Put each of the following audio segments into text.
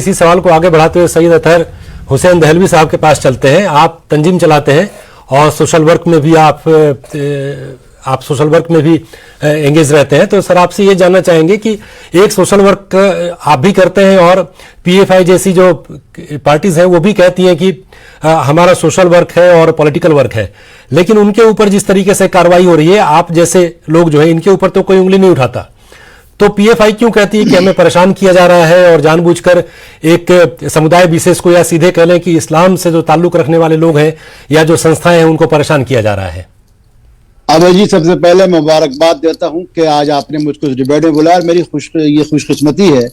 इसी सवाल को आगे बढ़ाते हुए सैयद अतहर हुसैन दहलवी साहब के पास चलते हैं। आप तंजीम चलाते हैं और सोशल वर्क में भी आप सोशल वर्क में भी एंगेज रहते हैं, तो सर आपसे ये जानना चाहेंगे कि एक सोशल वर्क आप भी करते हैं और पीएफआई जैसी जो पार्टीज हैं वो भी कहती हैं कि हमारा सोशल वर्क है और पॉलिटिकल वर्क है, लेकिन उनके ऊपर जिस तरीके से कार्रवाई हो रही है, आप जैसे लोग जो है इनके ऊपर तो कोई उंगली नहीं उठाता, तो पीएफआई क्यों कहती है कि हमें परेशान किया जा रहा है और जानबूझकर एक समुदाय विशेष को, या सीधे कह लें कि इस्लाम से जो ताल्लुक रखने वाले लोग हैं या जो संस्थाएं हैं उनको परेशान किया जा रहा है? अभय जी, सबसे पहले मुबारकबाद देता हूं कि आज आपने मुझको इस डिबेट में बुलाया। मेरी ये खुशकिस्मती है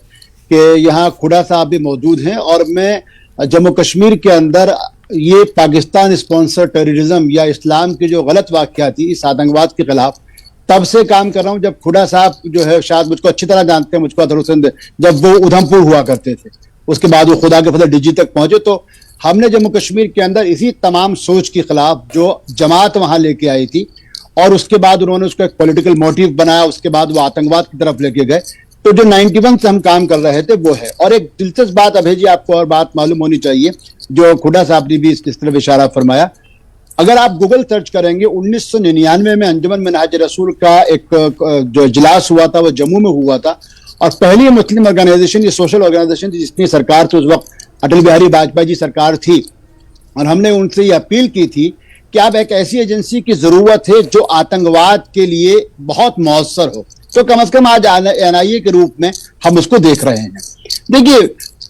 कि यहाँ खुदा साहब भी मौजूद हैं और मैं जम्मू कश्मीर के अंदर ये पाकिस्तान स्पॉन्सर टेररिज्म या इस्लाम की जो गलत वाक़या थी इस आतंकवाद के खिलाफ तब से काम कर रहा हूं, जब खुदा साहब जो है शायद मुझको अच्छी तरह जानते हैं, मुझको अतहर हुसैन, जब वो उधमपुर हुआ करते थे, उसके बाद वो खुदा के फजल डिजी तक पहुंचे, तो हमने जम्मू कश्मीर के अंदर इसी तमाम सोच के खिलाफ जो जमात वहां लेके आई थी और उसके बाद उन्होंने उसको एक पॉलिटिकल मोटिव बनाया, उसके बाद वो आतंकवाद की तरफ लेके गए, तो जो 91 से हम काम कर रहे थे वो है। और एक दिलचस्प बात अभय जी, आपको और बात मालूम होनी चाहिए, जो खुदा साहब ने भी इस तरफ इशारा फरमाया। अगर आप गूगल सर्च करेंगे, 1999 में अंजुमन मिनहाज रसूल का एक जो इजलास हुआ था वो जम्मू में हुआ था, और पहली मुस्लिम ऑर्गेनाइजेशन, ये सोशल ऑर्गेनाइजेशन थी जिसकी सरकार थी उस वक्त अटल बिहारी वाजपेयी जी सरकार थी, और हमने उनसे ये अपील की थी कि अब एक ऐसी एजेंसी की जरूरत है जो आतंकवाद के लिए बहुत मौसर हो, तो कम से कम आज एनआईए के रूप में हम उसको देख रहे हैं। देखिए,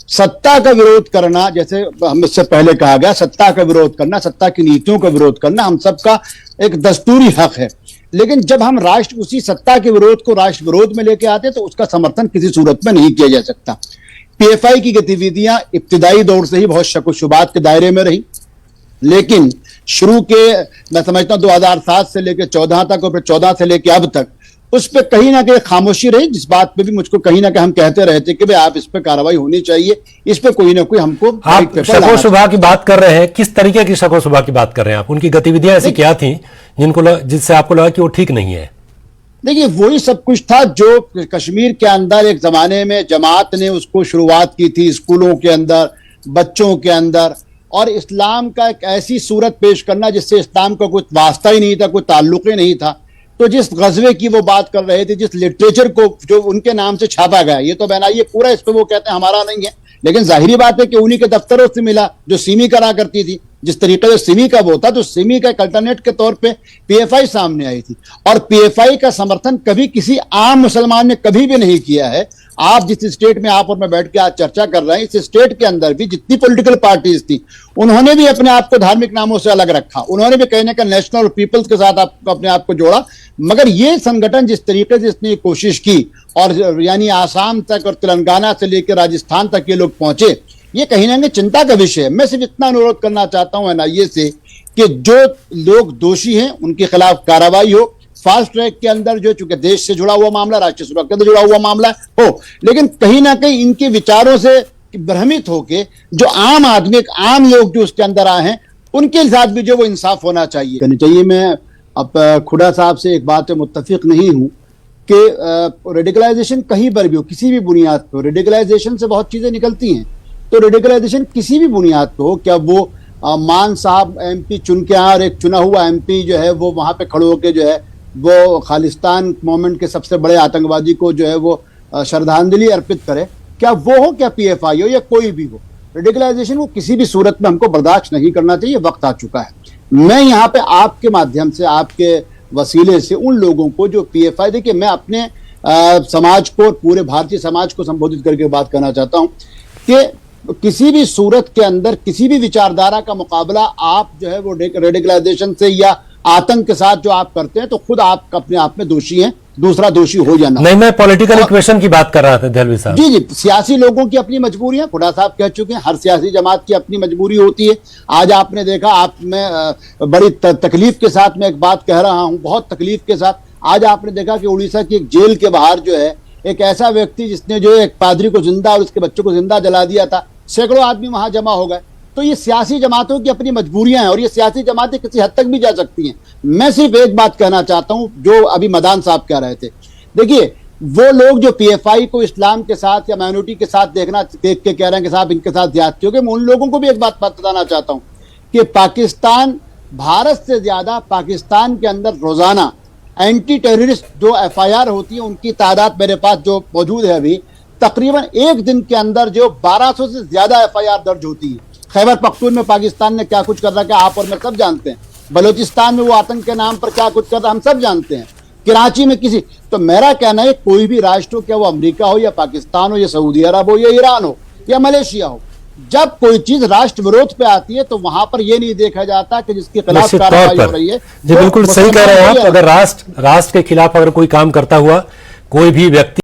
सत्ता का विरोध करना, जैसे हम इससे पहले कहा गया, सत्ता का विरोध करना, सत्ता की नीतियों का विरोध करना हम सबका एक दस्तूरी हक है, लेकिन जब हम राष्ट्र उसी सत्ता के विरोध को राष्ट्र विरोध में लेके आते हैं तो उसका समर्थन किसी सूरत में नहीं किया जा सकता। पीएफआई की गतिविधियां इब्तिदाई दौर से ही बहुत शक व शुबात के दायरे में रही, लेकिन शुरू के मैं समझता हूं 2007 से लेकर 14 तक और फिर 14 से लेकर अब तक उस पर कहीं ना कहीं खामोशी रही, जिस बात पे भी मुझको कहीं ना कहीं हम कहते रहते कि भाई आप इस पे कार्रवाई होनी चाहिए, इस पे कोई ना कोई हमको। आप शको शुबा की बात कर रहे हैं, किस तरीके की शको शुबा की बात कर रहे हैं आप? उनकी गतिविधियां ऐसी क्या थी जिससे आपको लगा कि वो ठीक नहीं है? देखिए, वही सब कुछ था जो कश्मीर के अंदर एक जमाने में जमात ने उसको शुरुआत की थी, स्कूलों के अंदर, बच्चों के अंदर, और इस्लाम का एक ऐसी सूरत पेश करना जिससे इस्लाम का कोई वास्ता ही नहीं था, कोई ताल्लुक ही नहीं था। तो जिस गजवे की वो बात कर रहे थे, जिस लिटरेचर को जो उनके नाम से छापा गया, ये तो बहना ये पूरा इस पर वो कहते हैं हमारा नहीं है, लेकिन जाहिर बात है कि उन्हीं के दफ्तरों से मिला जो सिमी करा करती थी। जिस तरीके से सिमी का वो था, तो सिमी का एक अल्टरनेट के तौर पे पीएफआई सामने आई थी, और पीएफआई का समर्थन कभी किसी आम मुसलमान ने कभी भी नहीं किया है। आप जिस स्टेट में आप और मैं बैठ के आज चर्चा कर रहे हैं, इस स्टेट के अंदर भी जितनी पॉलिटिकल पार्टीज थी उन्होंने भी अपने आप को धार्मिक नामों से अलग रखा, उन्होंने भी कहने का नेशनल और पीपल्स के साथ अपने आप को जोड़ा, मगर ये संगठन जिस तरीके से इसने कोशिश की और यानी आसाम तक और तेलंगाना से लेकर राजस्थान तक ये लोग पहुंचे, ये कहीं ना कहीं चिंता का विषय है। मैं सिर्फ इतना अनुरोध करना चाहता हूं एनआईए से कि जो लोग दोषी हैं उनके खिलाफ कार्रवाई हो, फास्ट ट्रैक के अंदर, जो चूंकि देश से जुड़ा हुआ मामला, राष्ट्रीय सुरक्षा से जुड़ा हुआ मामला हो, लेकिन कहीं ना कहीं इनके विचारों से भ्रमित होके जो आम आदमी, आम लोग जो उसके अंदर आए हैं, उनके साथ भी जो वो इंसाफ होना चाहिए। मैं अब खुदा साहब से एक बात पे मुत्तफिक नहीं हूं कि रेडिकलाइजेशन कहीं पर भी हो, किसी भी बुनियाद पर, रेडिकलाइजेशन से बहुत चीजें निकलती हैं, तो रेडिकलाइजेशन किसी भी बुनियाद पर हो, क्या वो मान साहब एमपी चुन के आए और एक चुना हुआ एमपी जो है वो वहां पे खड़े होकर जो है वो खालिस्तान मूवमेंट के सबसे बड़े आतंकवादी को जो है वो श्रद्धांजलि अर्पित करे, क्या वो हो, क्या पीएफआई हो, या कोई भी हो, रेडिकलाइजेशन वो किसी भी सूरत में हमको बर्दाश्त नहीं करना चाहिए। वक्त आ चुका है। मैं यहाँ पे आपके माध्यम से, आपके वसीले से उन लोगों को जो पीएफआई, देखिए मैं अपने समाज को, पूरे भारतीय समाज को संबोधित करके बात करना चाहता हूँ कि किसी भी सूरत के अंदर किसी भी विचारधारा का मुकाबला आप जो है वो रेडिकलाइजेशन से या आतंक के साथ जो आप करते हैं, तो खुद आप अपने आप में दोषी हैं, दूसरा दोषी हो जाना नहीं। मैं पॉलिटिकल इक्वेशन की बात कर रहा था दहलवी साहब। जी, सियासी लोगों की अपनी मजबूरियां, खुदा साहब कह चुके हैं, हर सियासी जमात की अपनी मजबूरी होती है। आज आपने देखा, आप मैं बड़ी तकलीफ के साथ मैं एक बात कह रहा हूं, बहुत तकलीफ के साथ, आज आपने देखा कि उड़ीसा की एक जेल के बाहर जो है एक ऐसा व्यक्ति जिसने जो एक पादरी को जिंदा और उसके बच्चों को जिंदा जला दिया था, सैकड़ों आदमी वहां जमा हो गए। तो ये सियासी जमातों की अपनी मजबूरियां हैं और ये सियासी जमातें किसी हद तक भी जा सकती हैं। मैं सिर्फ एक बात कहना चाहता हूं जो अभी मदान साहब कह रहे थे। देखिए, वो लोग जो पीएफआई को इस्लाम के साथ या माइनॉरिटी के साथ देख के कह रहे हैं कि साहब इनके साथ ज्यादती होगी, मैं उन लोगों को भी एक बात बताना चाहता हूं कि पाकिस्तान, भारत से ज्यादा पाकिस्तान के अंदर रोजाना एंटी टेररिस्ट जो एफआईआर होती है उनकी तादाद मेरे पास जो मौजूद है अभी, तकरीबन एक दिन के अंदर जो 1200 से ज्यादा एफआईआर दर्ज होती है। खैबर पख्तून में पाकिस्तान ने क्या कुछ कर रखा है आप और मैं सब जानते हैं। बलूचिस्तान में वो आतंक के नाम पर क्या कुछ कर रहा है हम सब जानते हैं। कराची में किसी, तो मेरा कहना है कोई भी राष्ट्र हो, क्या वो अमेरिका हो या पाकिस्तान हो या सऊदी अरब हो या ईरान हो या मलेशिया हो, जब कोई चीज राष्ट्र विरोध पे आती है तो वहां पर यह नहीं देखा जाता कि जिसके खिलाफ निश्चित कार्रवाई तौर हो रही है। पर जी बिल्कुल सही कह रहे हैं आप। अगर राष्ट्र के खिलाफ अगर कोई काम करता हुआ कोई भी व्यक्ति